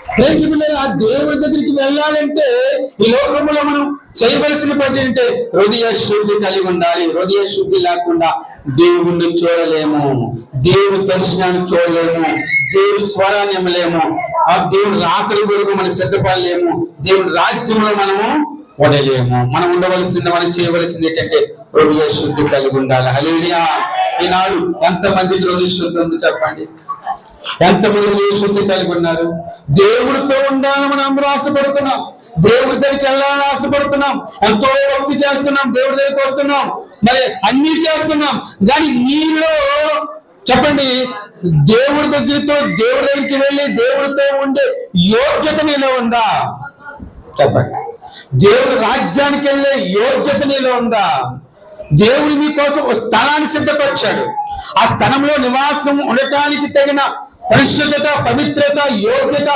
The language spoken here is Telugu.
ఆ దేవుడి దగ్గరికి వెళ్ళాలంటే ఈ లోకంలో మనం చేయవలసిన పని అంటే హృదయ శుద్ధి కలిగి ఉండాలి. హృదయ శుద్ధి లేకుండా దేవుణ్ణి చూడలేము, దేవుడి దర్శనాన్ని చూడలేము, దేవుడి స్వరాన్ని ఇవ్వలేము, ఆ దేవుడి రాకడి కొరకు మనం సిద్ధపడలేము, దేవుడి రాజ్యంలో మనము ఉండలేము. మనం ఉండవలసింది, మనం చేయవలసింది ఏంటంటే హృదయ శుద్ధి కలిగి ఉండాలి. హల్లెలూయా. ఈనాడు ఎంతమందికి హృదయ శుద్ధి ఉంది చెప్పండి? ఎంతమంది హృదయ శుద్ధి కలిగి ఉన్నారు? దేవుడితో ఉండాలని మనం అందరూ ఆశపడుతున్నాం, దేవుడి దగ్గరికి వెళ్ళాలని ఆశపడుతున్నాం, ఎంతో భక్తి చేస్తున్నాం, దేవుడి దగ్గరికి వస్తున్నాం, మరి అన్ని చేస్తున్నాం. కానీ నీలో చెప్పండి, దేవుడి దగ్గరికి వెళ్ళి దేవుడితో ఉండే యోగ్యత నీలో ఉందా? చెప్పండి. దేవుడి రాజ్యానికి వెళ్ళే యోగ్యత నీలో ఉందా? దేవుడు మీకోసం ఒక స్థలాన్ని సిద్ధపరిచాడు. ఆ స్థలంలో నివాసం ఉండటానికి తగిన పరిశుద్ధత, పవిత్రత, యోగ్యత